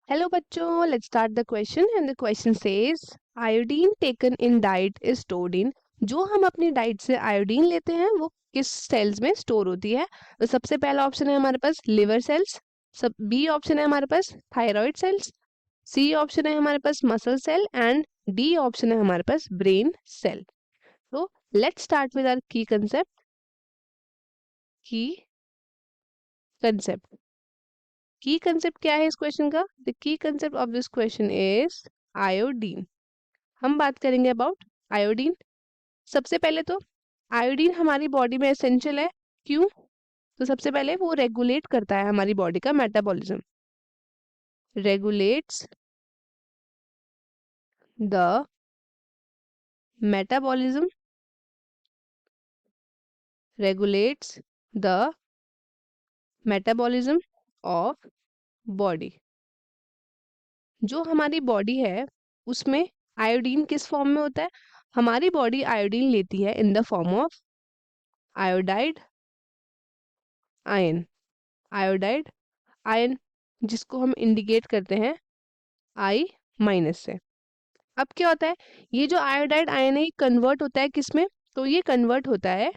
Hello बच्चों, let's start the question and the question says iodine taken in diet is stored in। जो हम अपनी diet से iodine लेते हैं वो किस सेल्स में स्टोर होती है? तो सबसे पहला ऑप्शन है हमारे पास लिवर सेल्स, सब बी ऑप्शन है हमारे पास थायराइड सेल्स, सी ऑप्शन है हमारे पास muscle cell and D option है हमारे पास ब्रेन सेल। तो let's start with our key concept key concept क्या है इस क्वेश्चन का? The key concept of this question is iodine. हम बात करेंगे अबाउट आयोडीन। सबसे पहले तो आयोडीन हमारी बॉडी में एसेंशियल है। क्यों? तो सबसे पहले वो रेगुलेट करता है हमारी बॉडी का metabolism, regulates the metabolism, regulates the metabolism of body. जो हमारी बॉडी है उसमें आयोडीन किस फॉर्म में होता है? हमारी बॉडी आयोडीन लेती है in the form of iodide ion, iodide ion जिसको हम इंडिकेट करते हैं I- से। अब क्या होता है, ये जो आयोडाइड आयन है ये कन्वर्ट होता है किसमें? तो ये कन्वर्ट होता है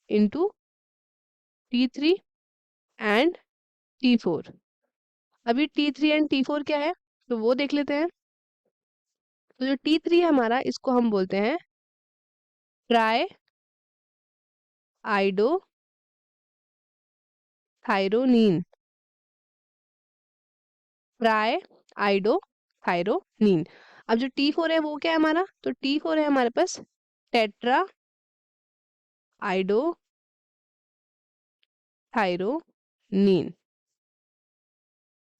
इनटू T3 एंड T4। अभी T3 एंड T4 क्या है तो वो देख लेते हैं। तो जो T3 है हमारा, इसको हम बोलते हैं ट्राई आइडो थायरोनीन, ट्राई आइडो थायरोनीन। अब जो T4 है वो क्या है हमारा? तो T4 है हमारे पास टेट्रा आइडो थायरोनीन,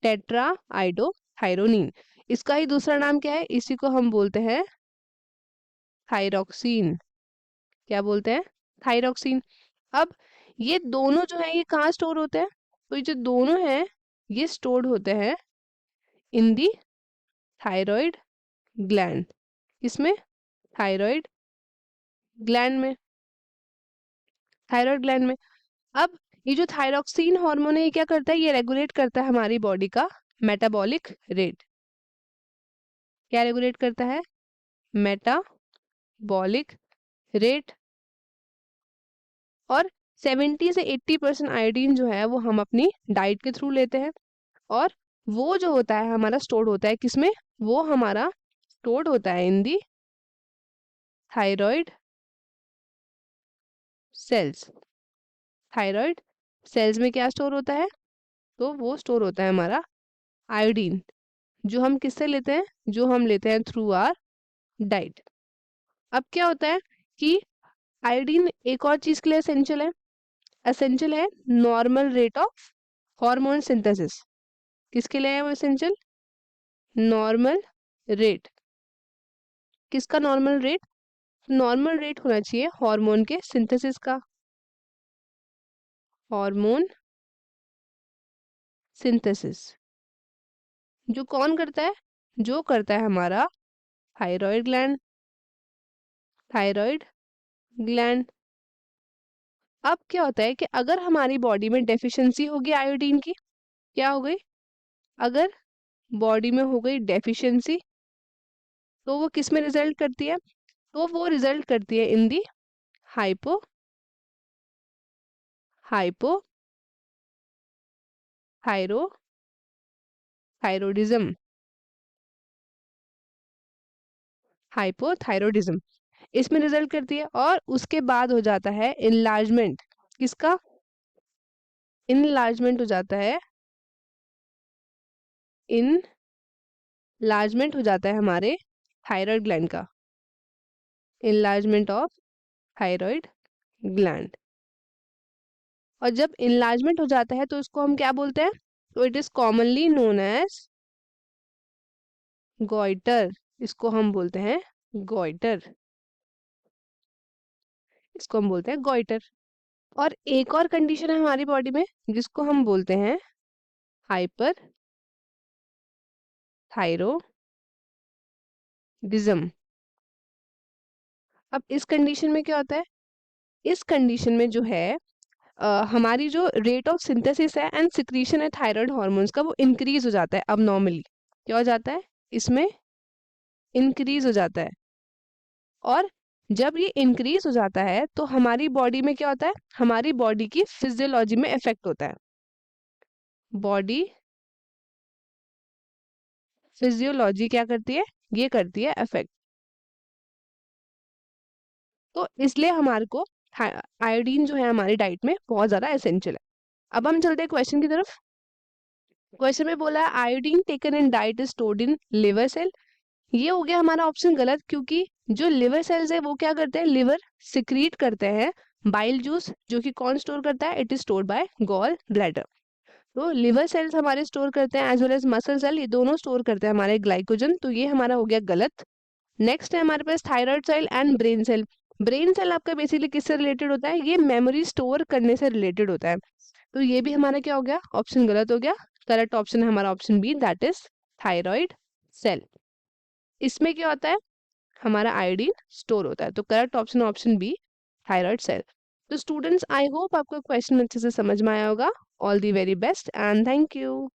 टेट्रा आइडो थायरोनीन। इसका ही दूसरा नाम क्या है? इसी को हम बोलते हैं थायरोक्सिन। क्या बोलते हैं? थायरोक्सिन। अब ये दोनों जो है ये कहाँ स्टोर होते हैं? तो ये जो दोनों हैं ये स्टोर्ड होते हैं इन दी थायराइड ग्लैंड। किसमें? थायराइड ग्लैंड में, थायराइड ग्लैंड में। अब ये जो थायरोक्सिन हार्मोन है ये क्या करता है? ये रेगुलेट करता है हमारी बॉडी का मेटाबॉलिक रेट। क्या रेगुलेट करता है? Metabolic rate. और 70 से 80% आयोडीन जो है वो हम अपनी डाइट के थ्रू लेते हैं। और वो जो होता है हमारा स्टोर्ड होता है किसमें? वो हमारा स्टोर्ड होता है इन दी थायराइड सेल्स। थायराइड सेल्स में क्या स्टोर होता है? तो वो स्टोर होता है हमारा आयोडीन, जो हम किससे लेते हैं? जो हम लेते हैं थ्रू आर डाइट। अब क्या होता है कि आयोडीन एक और चीज के लिए एसेंशियल है। एसेंशियल है normal rate of hormone synthesis. किसके लिए है वो एसेंशियल? Normal rate. किसका नॉर्मल रेट? नॉर्मल रेट होना चाहिए हार्मोन के सिंथेसिस का। हार्मोन सिंथेसिस जो कौन करता है? जो करता है हमारा थायराइड ग्लैंड, थायराइड ग्लैंड। अब क्या होता है कि अगर हमारी बॉडी में डेफिशिएंसी होगी आयोडीन की, क्या हो गई? अगर बॉडी में हो गई डेफिशिएंसी तो वो किस में रिजल्ट करती है? तो वो रिजल्ट करती है इन दी हाइपो हाइपो थायरोडिज्म, हाइपोथायरोडिज्म इसमें रिजल्ट करती है। और उसके बाद हो जाता है इनलार्जमेंट। किसका? इनलार्जमेंट हो जाता है, इनलार्जमेंट हो जाता है हमारे थायराइड ग्लैंड का, इनलार्जमेंट ऑफ थायराइड ग्लैंड। और जब इनलार्जमेंट हो जाता है तो इसको हम क्या बोलते हैं? तो it is commonly known as goitre. इसको हम बोलते हैं गॉइटर, इसको हम बोलते हैं गॉइटर। और एक और कंडीशन है हमारी बॉडी में जिसको हम बोलते हैं हाइपर थायरोडिज्म। अब इस कंडीशन में क्या होता है? इस कंडीशन में जो है हमारी जो रेट ऑफ सिंथेसिस है एंड सिक्रीशन है थायराइड हार्मोन्स का वो इंक्रीज हो जाता है अब नॉर्मली। क्या हो जाता है, इसमें इंक्रीज हो जाता है। और जब ये इंक्रीज हो जाता है तो हमारी बॉडी में क्या होता है, हमारी बॉडी की फिजियोलॉजी में इफेक्ट होता है। बॉडी फिजियोलॉजी क्या करती है, ये करती है इफेक्ट। तो इसलिए हमारे को आयोडीन जो है हमारी डाइट में बहुत ज्यादा एसेंशियल है। अब हम चलते हैं क्वेश्चन की तरफ। क्वेश्चन में बोला है iodine taken in diet is stored in liver cell. ये हो गया हमारा ऑप्शन गलत, क्योंकि जो लिवर सेल्स है वो क्या करते हैं, लिवर सिक्रीट करते हैं बाइल जूस, जो कि कौन स्टोर करता है, it is stored by gall bladder. तो लिवर सेल्स हमारे स्टोर करते हैं as well as muscle cell, ये दोनों स्टोर करते हैं हमारे ग्लाइकोजन, तो ये हमारा हो गया गलत। नेक्स्ट है हमारे पास thyroid cell and brain cell. Brain cell आपका बेसिकली किससे रिलेटेड होता है, ये मेमोरी स्टोर करने से रिलेटेड होता है। तो ये भी हमारा क्या हो गया, ऑप्शन गलत हो गया। करेक्ट ऑप्शन है हमारा option B, that is thyroid cell. इसमें क्या होता है, हमारा आयोडीन स्टोर होता है। तो correct option option B, thyroid cell. तो स्टूडेंट्स आई होप आपको क्वेश्चन अच्छे से समझ में आया होगा। All the very best and thank you.